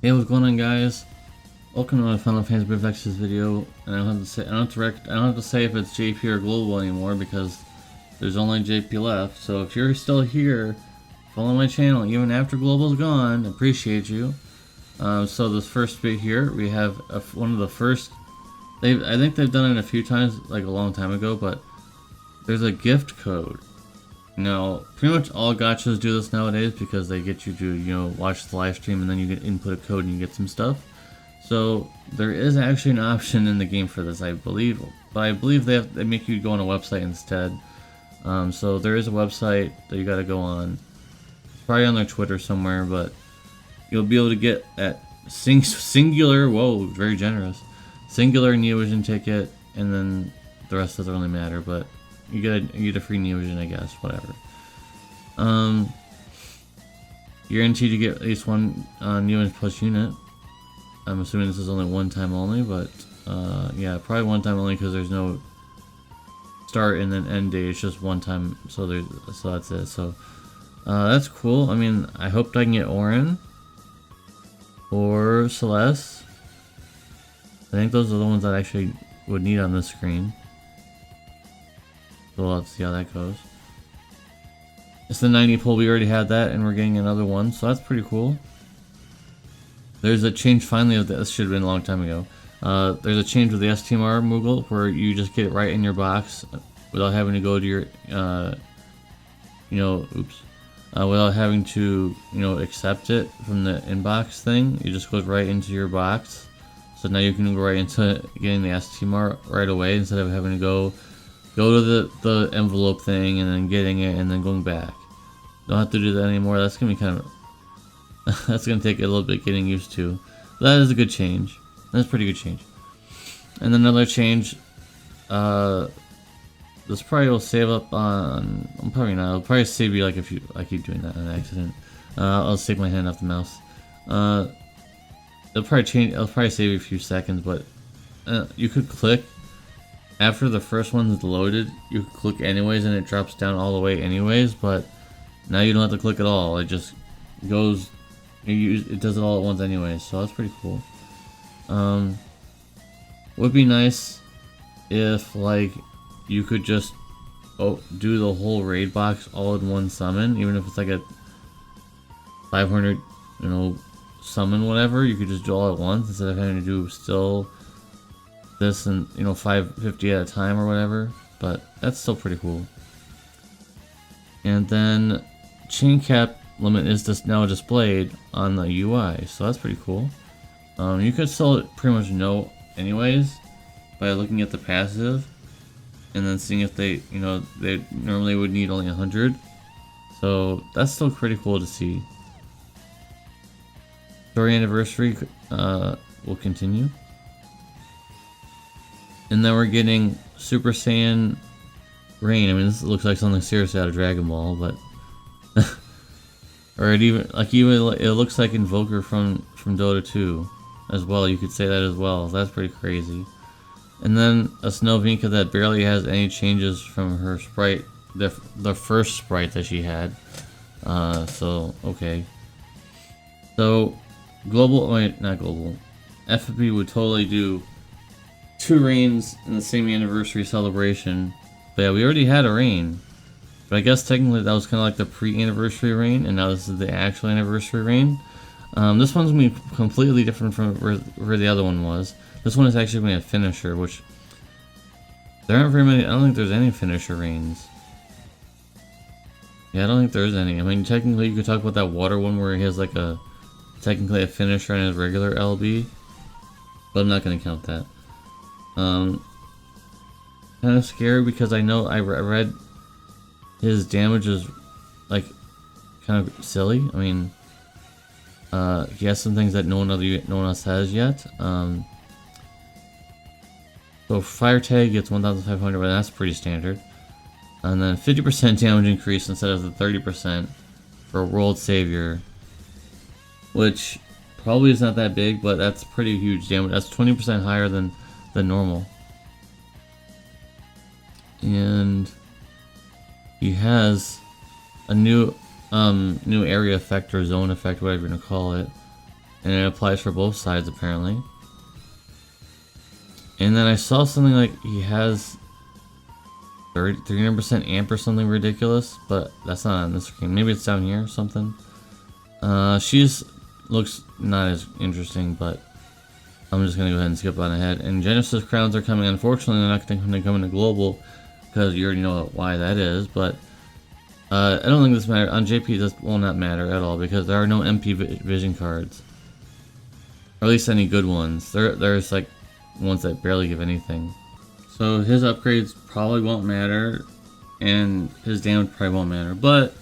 Hey, what's going on, guys? Welcome to my Final Fantasy Revamp video. And I don't have to say, I don't have to say if it's JP or Global anymore because there's only JP left. So if you're still here, follow my channel even after Global's gone. Appreciate you. So this first bit here, we have one of the first. I think they've done it a few times, like a long time ago, but there's a gift code. Now, pretty much all gachas do this nowadays because they get you to, watch the live stream and then you can input a code and you get some stuff. So there is actually an option in the game for this, I believe, but I believe they make you go on a website instead. So there is a website that you got to go on. It's probably on their Twitter somewhere, but you'll be able to get at singular. Whoa, very generous. Singular Neovision ticket, and then the rest doesn't really matter, but you get a free Neovision, I guess, whatever. You're guaranteed to get at least one Neovision plus unit. I'm assuming this is only one time only, but yeah, probably one time only because there's no start and then end date. It's just one time, so that's it. So that's cool. I mean, I hope I can get Orin or Celeste. I think those are the ones that I actually would need on this screen. So we'll have to see how that goes. It's the 90 pull. We already had that, and we're getting another one, so that's pretty cool. There's a change finally of this. Should have been a long time ago. There's a change with the STMR Moogle where you just get it right in your box without having to go to your, without having to, accept it from the inbox thing. It just goes right into your box. So now you can go right into getting the STMR right away instead of having to go to the envelope thing and then getting it and then going back. Don't have to do that anymore. That's gonna be kind of that's gonna take a little bit getting used to. But that is a good change. That's a pretty good change. And then another change. This probably will save up on. Probably not. It'll probably save you like if I keep doing that on accident. I'll take my hand off the mouse. It'll probably save you a few seconds, but you could click. After the first one's loaded, you can click anyways and it drops down all the way anyways, but now you don't have to click at all. It just goes, it does it all at once anyways, so that's pretty cool. Would be nice if, like, you could just do the whole raid box all in one summon, even if it's like a 500, summon whatever, you could just do all at once instead of having to do still this and 550 at a time or whatever, but that's still pretty cool. And then chain cap limit is just now displayed on the UI, so that's pretty cool. You could still pretty much know anyways by looking at the passive and then seeing if they they normally would need only 100, so that's still pretty cool to see. Story anniversary will continue. And then we're getting Super Saiyan Rain. I mean, this looks like something seriously out of Dragon Ball, but or it looks like Invoker from Dota 2 as well. You could say that as well. That's pretty crazy. And then a Snovinka that barely has any changes from her sprite, the first sprite that she had. So okay. So not global. FFBE would totally do 2 rains in the same anniversary celebration. But yeah, we already had a rain. But I guess technically that was kind of like the pre-anniversary rain, and now this is the actual anniversary rain. This one's going to be completely different from where the other one was. This one is actually going to be a finisher, which there aren't very many. I don't think there's any finisher rains. Yeah, I don't think there's any. I mean, technically you could talk about that water one where he has like technically a finisher and his regular LB, but I'm not going to count that. Kind of scared because I know I read his damage is like kind of silly. I mean, he has some things that no one else has yet. So fire tag gets 1,500, but that's pretty standard. And then 50% damage increase instead of the 30% for World Savior, which probably is not that big, but that's pretty huge damage. That's 20% higher than normal. And he has a new area effect or zone effect, whatever you're gonna call it, and it applies for both sides apparently. And then I saw something like he has 300% amp or something ridiculous, but that's not on this screen. Maybe it's down here or something. She's looks not as interesting, but I'm just gonna go ahead and skip on ahead. And Genesis crowns are coming. Unfortunately, they're not gonna come into global because you already know why that is. But I don't think this matters on JP. This will not matter at all because there are no MP vision cards, or at least any good ones. There's like ones that barely give anything. So his upgrades probably won't matter, and his damage probably won't matter. But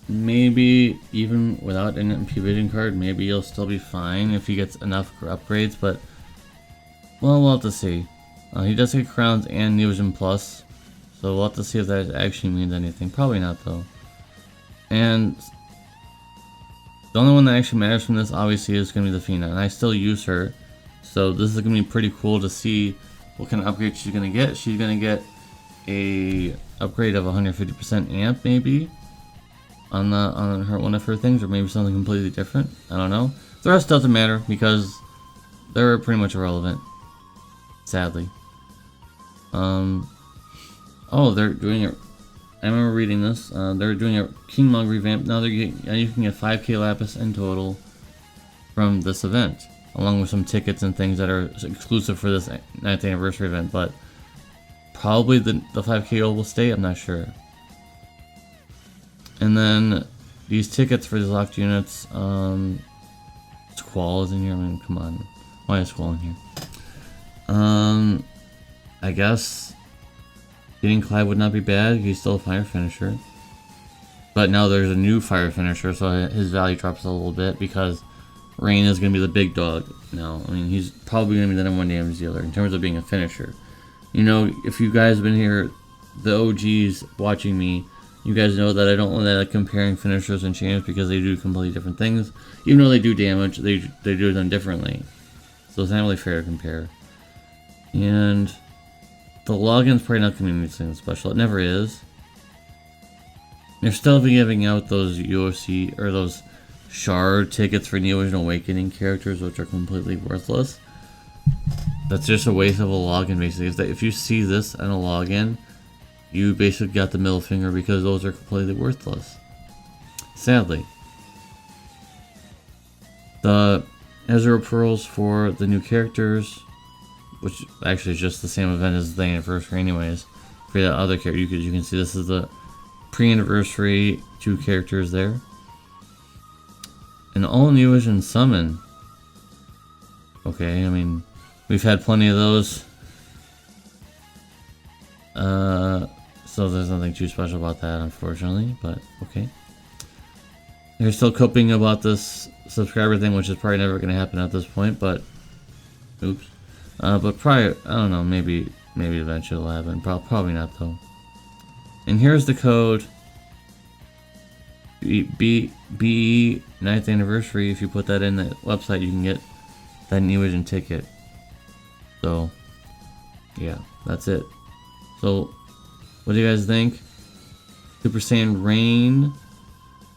maybe even without an MP vision card, maybe he'll still be fine if he gets enough upgrades. But well, we'll have to see. He does get crowns and New Vision Plus, so we'll have to see if that actually means anything. Probably not though. And the only one that actually matters from this obviously is going to be the Fina, and I still use her. So this is going to be pretty cool to see what kind of upgrade she's going to get. She's going to get a upgrade of 150% amp maybe on her one of her things, or maybe something completely different. I don't know. The rest doesn't matter because they're pretty much irrelevant, sadly. Oh, they're doing it. I remember reading this. They're doing a King Mug revamp. Now you can get 5k lapis in total from this event, along with some tickets and things that are exclusive for this 9th anniversary event. But probably the 5k will stay. I'm not sure. And then these tickets for these locked units. Squall is in here. I mean, come on, why is Squall in here? I guess getting Clyde would not be bad. He's still a fire finisher, but now there's a new fire finisher, so his value drops a little bit because Rain is going to be the big dog now. I mean, he's probably going to be the #1 damage dealer in terms of being a finisher. You know, if you guys have been here, the OGs watching me, you guys know that I don't like comparing finishers and champs because they do completely different things. Even though they do damage, they do them differently. So it's not really fair to compare. And the login's probably not going to be anything special. It never is. They're still giving out those UFC or those shard tickets for Neo Vision Awakening characters, which are completely worthless. That's just a waste of a login, basically. If you see this in a login, you basically got the middle finger because those are completely worthless. Sadly. The Ezra pearls for the new characters, which actually is just the same event as the anniversary anyways. For the other character, you can see this is the pre-anniversary 2 characters there. An all New Vision summon. Okay, I mean, we've had plenty of those. So there's nothing too special about that, unfortunately, but okay. They're still coping about this subscriber thing, which is probably never going to happen at this point, but oops. But probably, I don't know, maybe eventually it'll happen. Probably not though. And here's the code BE 9th anniversary. If you put that in the website, you can get that New Vision ticket. So yeah, that's it. So what do you guys think? Super Saiyan Rain,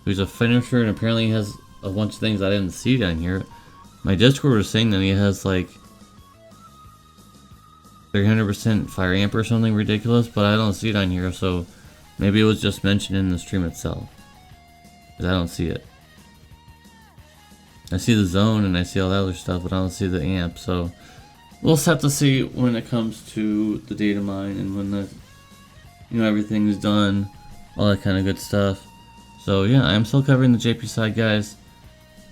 who's a finisher and apparently has a bunch of things I didn't see down here. My Discord was saying that he has like 300% fire amp or something ridiculous, but I don't see it on here, so maybe it was just mentioned in the stream itself, because I don't see it. I see the zone and I see all that other stuff, but I don't see the amp, so we'll just have to see when it comes to the data mine and when the, you know, everything is done, all that kind of good stuff. So yeah, I'm still covering the JP side, guys.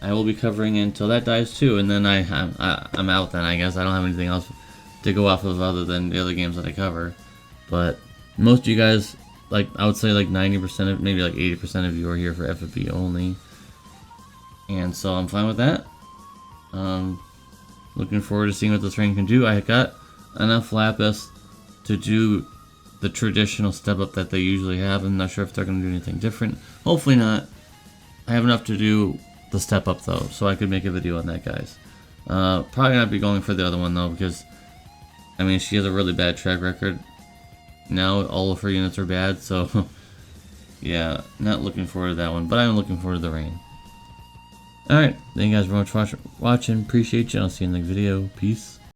I will be covering it until that dies too, and then I'm out then, I guess. I don't have anything else to go off of other than the other games that I cover. But most of you guys, like, I would say like 90% of, maybe like 80% of you are here for FFBE only. And so I'm fine with that. Looking forward to seeing what this rain can do. I got enough lapis to do the traditional step up that they usually have. I'm not sure if they're going to do anything different. Hopefully not. I have enough to do the step up though, so I could make a video on that, guys. Probably not be going for the other one though, because I mean, she has a really bad track record. Now all of her units are bad, so yeah, not looking forward to that one, but I'm looking forward to the rain. Alright, thank you guys very much for watching. Appreciate you. I'll see you in the next video. Peace.